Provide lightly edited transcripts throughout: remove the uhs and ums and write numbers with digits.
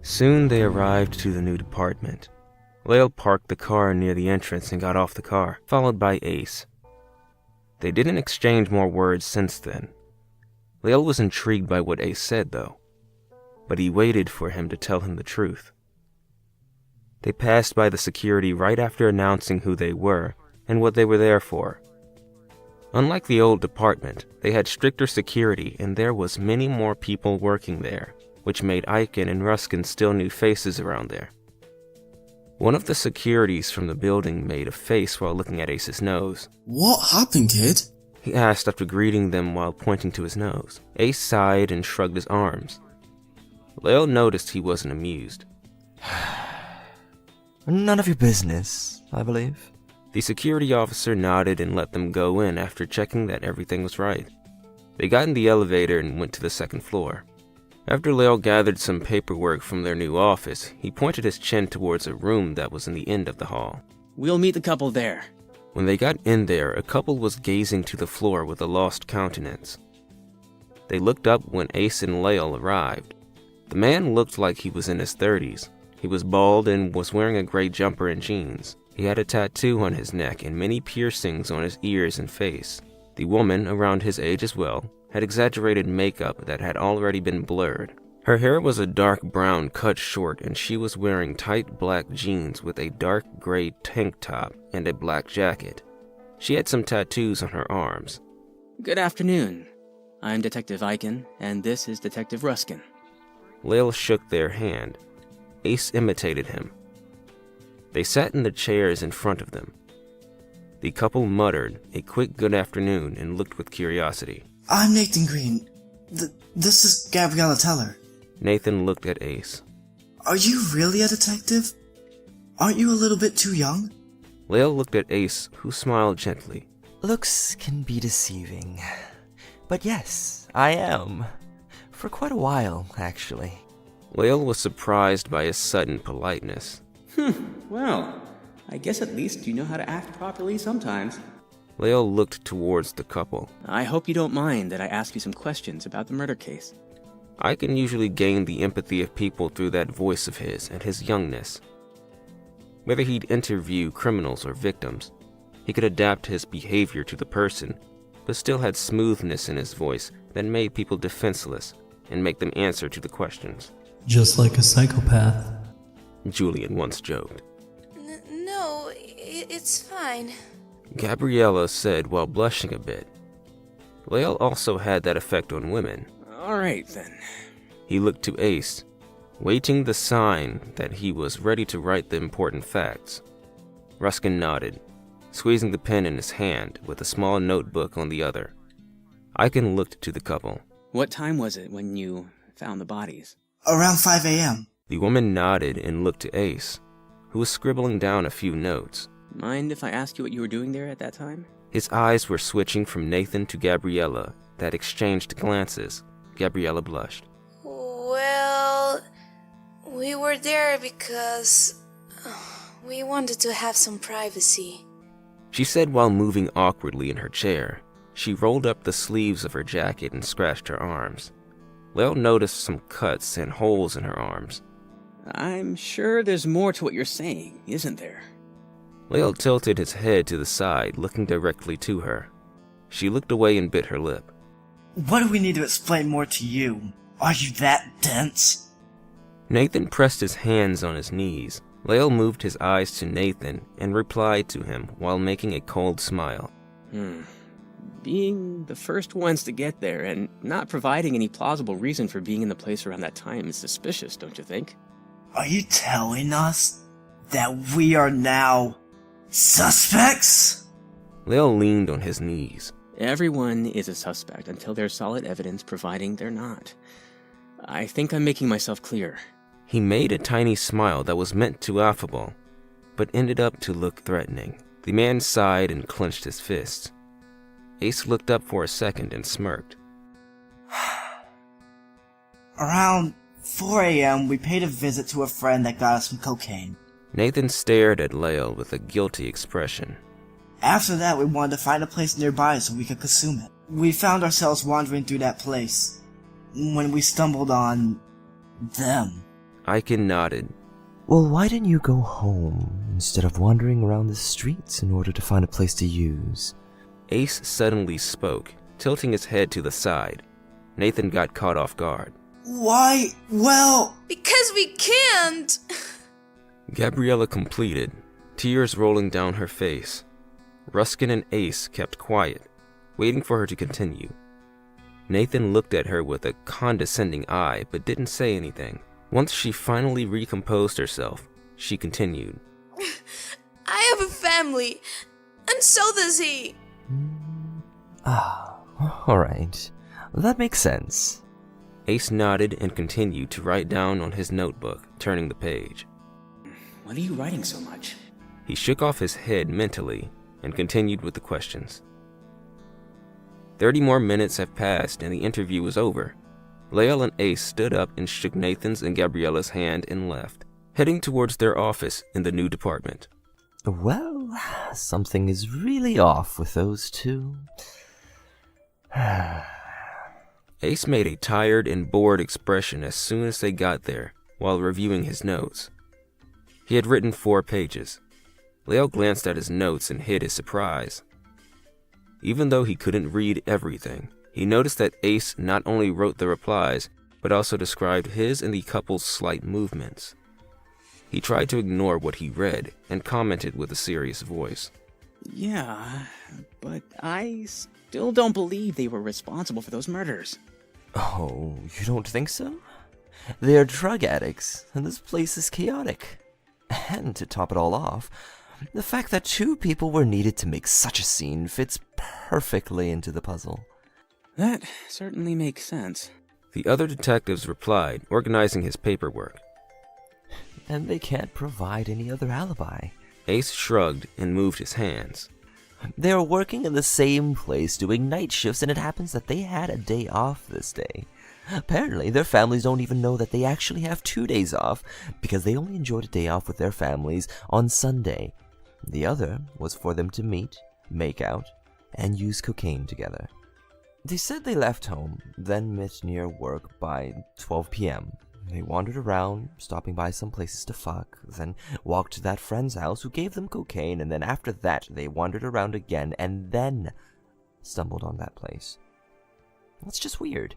Soon they arrived to the new department. Lael parked the car near the entrance and got off the car, followed by Ace. They didn't exchange more words since then. Lael was intrigued by what Ace said, though, but he waited for him to tell him the truth. They passed by the security right after announcing who they were and what they were there for. Unlike the old department, they had stricter security and there was many more people working there, which made Aiken and Ruskin still new faces around there. One of the securities from the building made a face while looking at Ace's nose. "What happened, kid?" He asked after greeting them while pointing to his nose. Ace sighed and shrugged his arms. Lael noticed he wasn't amused. None of your business, I believe. The security officer nodded and let them go in after checking that everything was right. They got in the elevator and went to the second floor. After Lael gathered some paperwork from their new office, he pointed his chin towards a room that was in the end of the hall. "We'll meet the couple there." When they got in there, a couple was gazing to the floor with a lost countenance. They looked up when Ace and Lael arrived. The man looked like he was in his 30s. He was bald and was wearing a gray jumper and jeans. He had a tattoo on his neck and many piercings on his ears and face. The woman, around his age as well, had exaggerated makeup that had already been blurred. Her hair was a dark brown cut short and she was wearing tight black jeans with a dark gray tank top and a black jacket. She had some tattoos on her arms. "Good afternoon. I'm Detective Aiken, and this is Detective Ruskin." Lael shook their hand. Ace imitated him. They sat in the chairs in front of them. The couple muttered a quick good afternoon and looked with curiosity. "I'm Nathan Green. This is Gabriela Teller." Nathan looked at Ace. "Are you really a detective? Aren't you a little bit too young?" Lael looked at Ace, who smiled gently. Looks can be deceiving. But yes, I am. For quite a while, actually. Lael was surprised by his sudden politeness. Well, I guess at least you know how to act properly sometimes. Lael looked towards the couple. I hope you don't mind that I ask you some questions about the murder case. I can usually gain the empathy of people through that voice of his and his youngness. Whether he'd interview criminals or victims, he could adapt his behavior to the person, but still had smoothness in his voice that made people defenseless and make them answer to the questions. "Just like a psychopath," Julian once joked. No, it's fine. Gabriela said while blushing a bit. Lael also had that effect on women. All right, then. He looked to Ace, waiting the sign that he was ready to write the important facts. Ruskin nodded, squeezing the pen in his hand with a small notebook on the other. Aiken looked to the couple. What time was it when you found the bodies? "Around 5 a.m. The woman nodded and looked to Ace, who was scribbling down a few notes. Mind if I ask you what you were doing there at that time? His eyes were switching from Nathan to Gabriela that exchanged glances. Gabriela blushed. Well, we were there because we wanted to have some privacy. She said while moving awkwardly in her chair. She rolled up the sleeves of her jacket and scratched her arms. Lael noticed some cuts and holes in her arms. I'm sure there's more to what you're saying, isn't there? Lael tilted his head to the side, looking directly to her. She looked away and bit her lip. "What do we need to explain more to you? Are you that dense?" Nathan pressed his hands on his knees. Lael moved his eyes to Nathan and replied to him while making a cold smile. Being the first ones to get there and not providing any plausible reason for being in the place around that time is suspicious, don't you think? "Are you telling us that we are now suspects?" Lael leaned on his knees. Everyone is a suspect until there's solid evidence providing they're not. I think I'm making myself clear. He made a tiny smile that was meant to affable, but ended up to look threatening. The man sighed and clenched his fists. Ace looked up for a second and smirked. "Around 4 a.m., we paid a visit to a friend that got us some cocaine. Nathan stared at Lael with a guilty expression. After that, we wanted to find a place nearby so we could consume it. We found ourselves wandering through that place when we stumbled on them." Aiken nodded. Well, why didn't you go home instead of wandering around the streets in order to find a place to use? Ace suddenly spoke, tilting his head to the side. Nathan got caught off guard. Why? Well... Because we can't! Gabriela completed, tears rolling down her face. Ruskin and Ace kept quiet, waiting for her to continue. Nathan looked at her with a condescending eye, but didn't say anything. Once she finally recomposed herself, she continued. I have a family, and so does he. Alright. That makes sense. Ace nodded and continued to write down on his notebook, turning the page. What are you writing so much? He shook off his head mentally and continued with the questions. 30 more minutes have passed and the interview was over. Lael and Ace stood up and shook Nathan's and Gabriela's hand and left, heading towards their office in the new department. Well, something is really off with those two. Ace made a tired and bored expression as soon as they got there, while reviewing his notes. He had written 4 pages. Lael glanced at his notes and hid his surprise. Even though he couldn't read everything, he noticed that Ace not only wrote the replies, but also described his and the couple's slight movements. He tried to ignore what he read and commented with a serious voice. Yeah, but I still don't believe they were responsible for those murders. Oh, you don't think so? They are drug addicts, and this place is chaotic. And to top it all off, the fact that 2 people were needed to make such a scene fits perfectly into the puzzle. That certainly makes sense. The other detectives replied, organizing his paperwork. And they can't provide any other alibi. Ace shrugged and moved his hands. They are working in the same place doing night shifts, and it happens that they had a day off this day. Apparently, their families don't even know that they actually have 2 days off, because they only enjoyed a day off with their families on Sunday. The other was for them to meet, make out, and use cocaine together. They said they left home, then met near work by 12 p.m. They wandered around, stopping by some places to fuck, then walked to that friend's house who gave them cocaine, and then after that they wandered around again, and then stumbled on that place. That's just weird.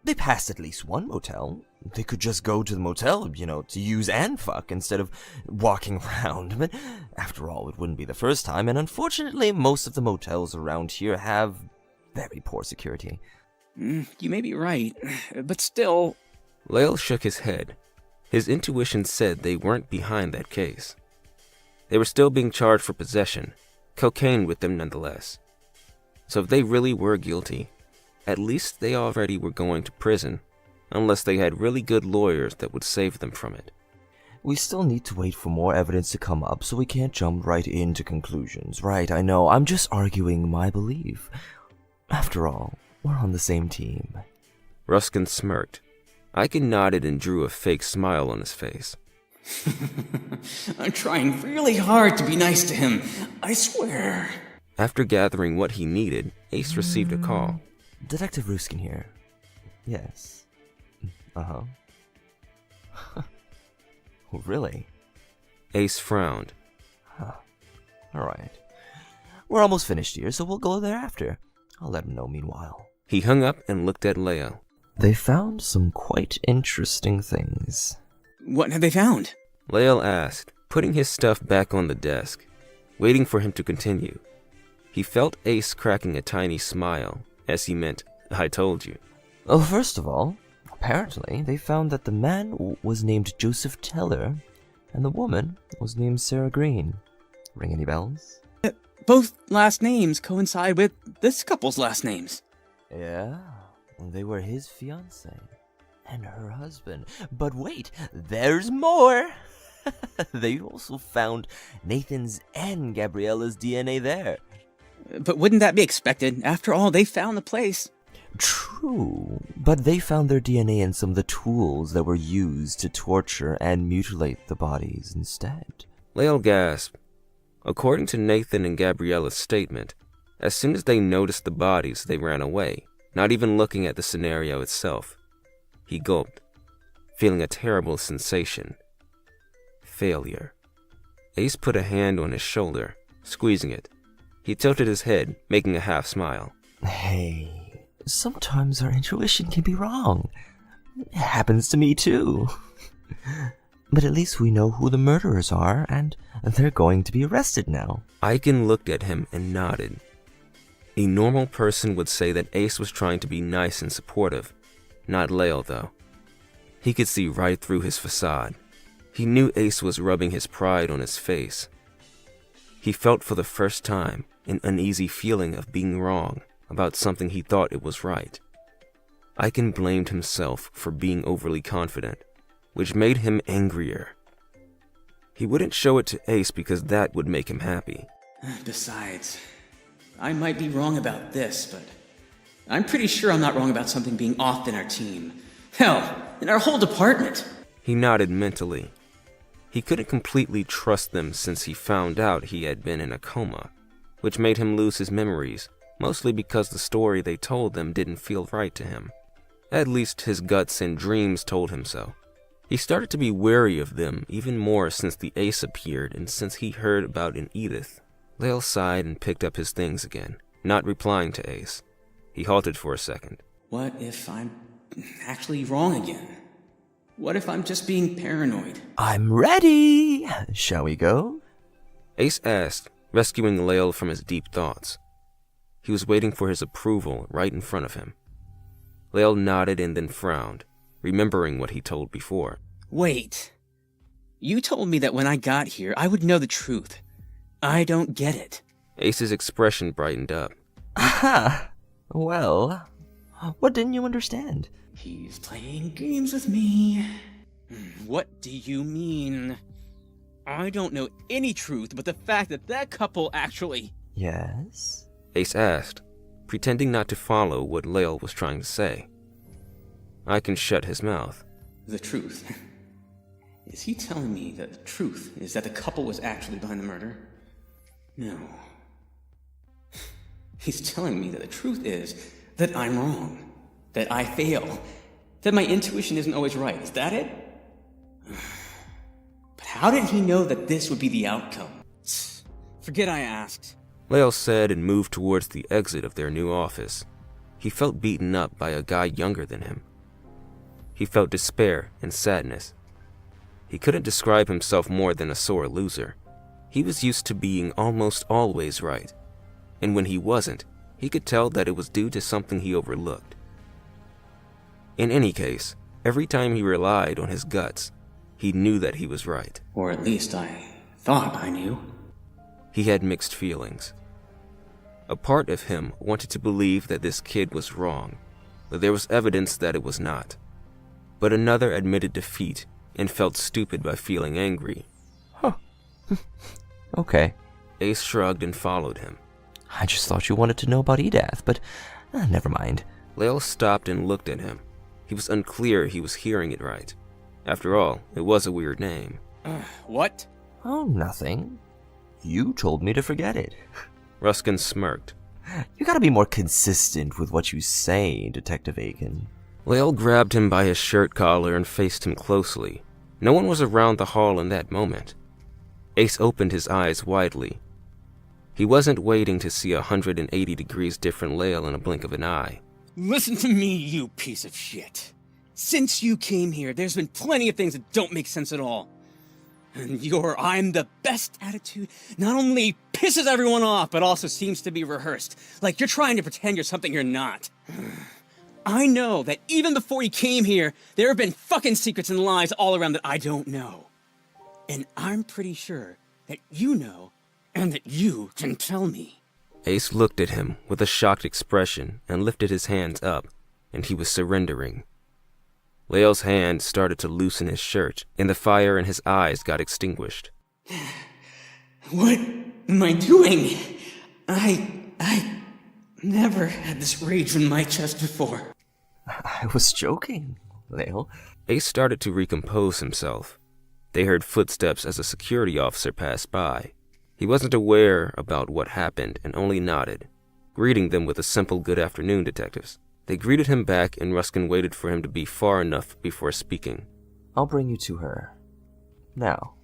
They passed at least one motel. They could just go to the motel, to use and fuck instead of walking around. But after all, it wouldn't be the first time, and unfortunately, most of the motels around here have very poor security. You may be right, but still... Lael shook his head. His intuition said they weren't behind that case. They were still being charged for possession, cocaine with them nonetheless. So if they really were guilty, at least they already were going to prison, unless they had really good lawyers that would save them from it. We still need to wait for more evidence to come up, so we can't jump right into conclusions. Right, I know, I'm just arguing my belief. After all, we're on the same team. Ruskin smirked. Aiken nodded and drew a fake smile on his face. I'm trying really hard to be nice to him, I swear. After gathering what he needed, Ace received a call. Detective Ruskin here. Yes. Uh-huh. Really? Ace frowned. Huh. Alright. We're almost finished here, so we'll go there after. I'll let him know meanwhile. He hung up and looked at Lael. They found some quite interesting things. What have they found? Lael asked, putting his stuff back on the desk, waiting for him to continue. He felt Ace cracking a tiny smile, as he meant, I told you. Oh, first of all, apparently they found that the man was named Joseph Teller, and the woman was named Sarah Green. Ring any bells? Both last names coincide with this couple's last names. Yeah, they were his fiancée and her husband. But wait, there's more! They also found Nathan's and Gabriela's DNA there. But wouldn't that be expected? After all, they found the place. True, but they found their DNA in some of the tools that were used to torture and mutilate the bodies instead. Lael gasped. According to Nathan and Gabriela's statement, as soon as they noticed the bodies, they ran away, not even looking at the scenario itself. He gulped. feeling a terrible sensation. Failure. Ace put a hand on his shoulder, squeezing it. He tilted his head, making a half smile. Hey, sometimes our intuition can be wrong. It happens to me too. But at least we know who the murderers are, and they're going to be arrested now. Aiken looked at him and nodded. A normal person would say that Ace was trying to be nice and supportive. Not Lael, though. He could see right through his facade. He knew Ace was rubbing his pride on his face. He felt for the first time an uneasy feeling of being wrong about something he thought it was right. Aiken blamed himself for being overly confident, which made him angrier. He wouldn't show it to Ace because that would make him happy. Besides, I might be wrong about this, but I'm pretty sure I'm not wrong about something being off in our team. Hell, in our whole department. He nodded mentally. He couldn't completely trust them since he found out he had been in a coma, which made him lose his memories, mostly because the story they told them didn't feel right to him. At least his guts and dreams told him so. He started to be wary of them even more since the Ace appeared and since he heard about an Edith. Lael sighed and picked up his things again, not replying to Ace. He halted for a second. What if I'm actually wrong again? What if I'm just being paranoid? I'm ready! Shall we go? Ace asked, rescuing Lael from his deep thoughts. He was waiting for his approval right in front of him. Lael nodded and then frowned, remembering what he told before. Wait. You told me that when I got here, I would know the truth. I don't get it. Ace's expression brightened up. Aha! Well, what didn't you understand? He's playing games with me. What do you mean? I don't know any truth but the fact that that couple actually... Yes? Ace asked, pretending not to follow what Lael was trying to say. Aiken shut his mouth. The truth? Is he telling me that the truth is that the couple was actually behind the murder? No. He's telling me that the truth is that I'm wrong. That I fail. That my intuition isn't always right. Is that it? But how did he know that this would be the outcome? Forget I asked. Lael said and moved towards the exit of their new office. He felt beaten up by a guy younger than him. He felt despair and sadness. He couldn't describe himself more than a sore loser. He was used to being almost always right. And when he wasn't, he could tell that it was due to something he overlooked. In any case, every time he relied on his guts, he knew that he was right. Or at least I thought I knew. He had mixed feelings. A part of him wanted to believe that this kid was wrong, but there was evidence that it was not. But another admitted defeat and felt stupid by feeling angry. Huh. Okay. Ace shrugged and followed him. I just thought you wanted to know about Edath, but never mind. Lael stopped and looked at him. He was unclear he was hearing it right. After all, it was a weird name. What? Oh, nothing. You told me to forget it. Ruskin smirked. You gotta be more consistent with what you say, Detective Aiken. Lael grabbed him by his shirt collar and faced him closely. No one was around the hall in that moment. Ace opened his eyes widely. He wasn't waiting to see 180 degrees different Lael in a blink of an eye. Listen to me, you piece of shit. Since you came here, there's been plenty of things that don't make sense at all. And your I'm the best attitude not only pisses everyone off, but also seems to be rehearsed. Like you're trying to pretend you're something you're not. I know that even before you came here, there have been fucking secrets and lies all around that I don't know. And I'm pretty sure that you know, and that you can tell me. Ace looked at him with a shocked expression and lifted his hands up, and he was surrendering. Lael's hand started to loosen his shirt, and the fire in his eyes got extinguished. What am I doing? I never had this rage in my chest before. I was joking, Lael. Ace started to recompose himself. They heard footsteps as a security officer passed by. He wasn't aware about what happened and only nodded, greeting them with a simple good afternoon, detectives. They greeted him back and Ruskin waited for him to be far enough before speaking. I'll bring you to her. Now.